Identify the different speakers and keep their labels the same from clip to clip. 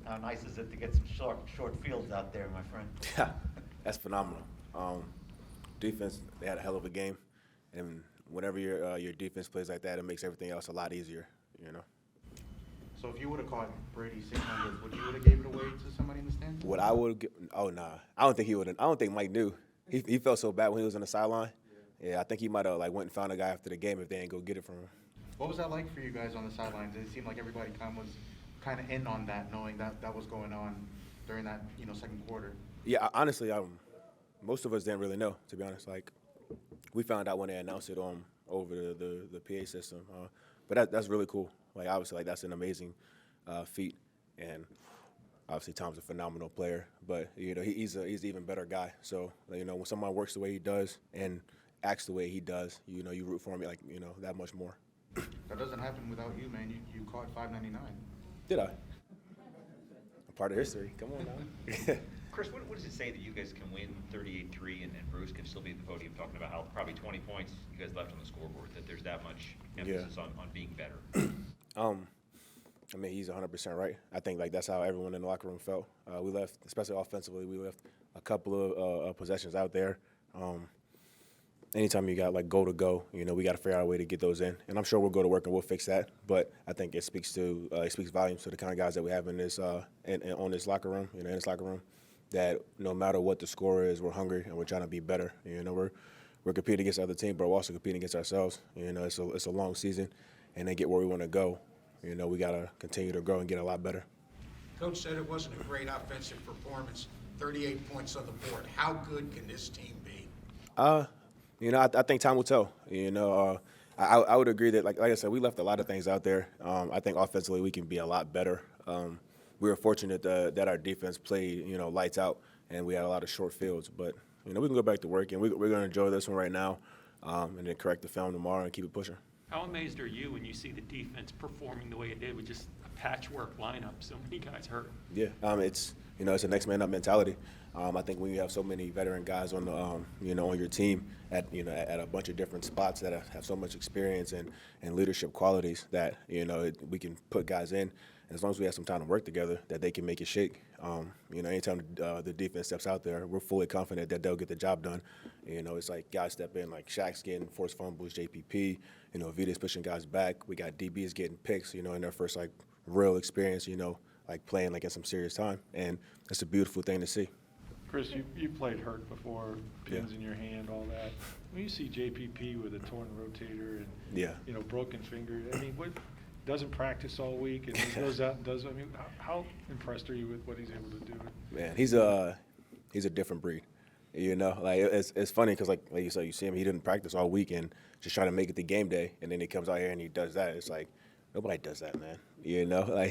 Speaker 1: How nice is it to get some short fields out there, my friend?
Speaker 2: Yeah, that's phenomenal. Defense, they had a hell of a game, and whenever your defense plays like that, it makes everything else a lot easier. You know.
Speaker 3: So if you would have caught Brady 600, would you would have gave it away to somebody in the stands?
Speaker 2: What I would, oh nah, I don't think he would. I don't think Mike knew. He felt so bad when he was on the sideline. Yeah, I think he might have like went and found a guy after the game if they ain't go get it from him.
Speaker 3: What was that like for you guys on the sidelines? It seemed like everybody was kind of in on that, knowing that that was going on during that second quarter.
Speaker 2: Yeah, honestly, most of us didn't really know, to be honest. Like, we found out when they announced it over the PA system. But that's really cool. Like, obviously, like that's an amazing feat, and obviously Tom's a phenomenal player. But he's an even better guy. So when someone works the way he does and acts the way he does, you root for him like that much more.
Speaker 3: That doesn't happen without you, man. You caught 599.
Speaker 2: Did I? I'm part of history. Come on now.
Speaker 4: Chris, what does it say that you guys can win 38-3 and Bruce can still be at the podium talking about how probably 20 points you guys left on the scoreboard, that there's that much emphasis on being better?
Speaker 2: I mean, he's 100% right. I think like that's how everyone in the locker room felt. We left, especially offensively, we left a couple of possessions out there. Anytime you got like goal to go, we got to figure out a way to get those in. And I'm sure we'll go to work and we'll fix that. But I think it speaks volumes to the kind of guys that we have in this on this locker room, in this locker room, that no matter what the score is, we're hungry and we're trying to be better. We're competing against the other team, but we're also competing against ourselves. It's a long season, and to get where we want to go, we got to continue to grow and get a lot better.
Speaker 5: Coach said it wasn't a great offensive performance, 38 points on the board. How good can this team be?
Speaker 2: I think time will tell. I would agree that, like I said, we left a lot of things out there. I think offensively we can be a lot better. We were fortunate that our defense played, lights out, and we had a lot of short fields. But, we can go back to work, and we're going to enjoy this one right now and then correct the film tomorrow and keep it pushing.
Speaker 6: How amazed are you when you see the defense performing the way it did with just a patchwork lineup, so many guys hurt?
Speaker 2: Yeah, it's a next man up mentality. I think when you have so many veteran guys on on your team at a bunch of different spots that have so much experience and leadership qualities that we can put guys in, and as long as we have some time to work together, that they can make it shake. Anytime the defense steps out there, we're fully confident that they'll get the job done. It's like guys step in, like Shaq's getting forced fumbles, JPP. Vita's pushing guys back. We got DBs getting picks. In their first like real experience. Like playing like in some serious time, and it's a beautiful thing to see.
Speaker 7: Chris, you played hurt before, pins in your hand, all that. When you see JPP with a torn rotator and broken finger, I mean, what doesn't practice all week and he goes out and does. I mean, how impressed are you with what he's able to do?
Speaker 2: Man, he's a different breed. Like it's funny because like you said, you see him, he didn't practice all week and just trying to make it to game day, and then he comes out here and he does that. It's like nobody does that, man. Like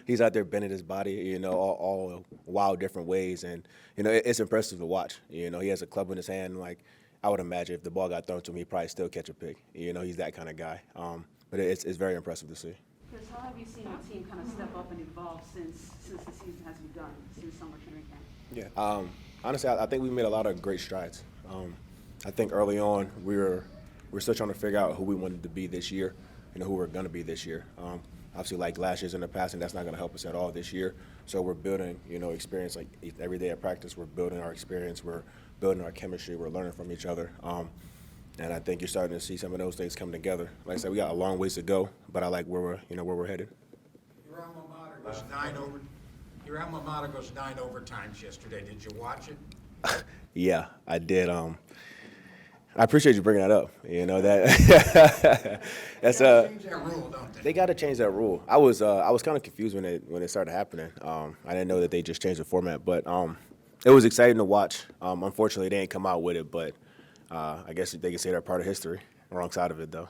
Speaker 2: he's out there bending his body, all wild different ways, and it's impressive to watch. He has a club in his hand. Like I would imagine if the ball got thrown to him, he'd probably still catch a pick. He's that kind of guy. But it's very impressive to see.
Speaker 8: Chris, how have you seen your team kind of step up and evolve since the season has begun, since summer training camp?
Speaker 2: Yeah. Honestly, I think we made a lot of great strides. I think early on we were still trying to figure out who we wanted to be this year, who we're going to be this year. Obviously, like last year's in the past, and that's not going to help us at all this year. So we're building, experience. Like every day at practice, we're building our experience. We're building our chemistry. We're learning from each other. And I think you're starting to see some of those things come together. Like I said, we got a long ways to go, but I like where we're headed.
Speaker 5: Your alma mater goes Your alma mater goes 9 overtimes yesterday. Did you watch it?
Speaker 2: Yeah, I did. I appreciate you bringing that up. That that's
Speaker 5: change that rule, don't they?
Speaker 2: They got to change that rule. I was kind of confused when it started happening. I didn't know that they just changed the format, but it was exciting to watch. Unfortunately, they didn't come out with it, but I guess they can say they're part of history. Wrong side of it, though.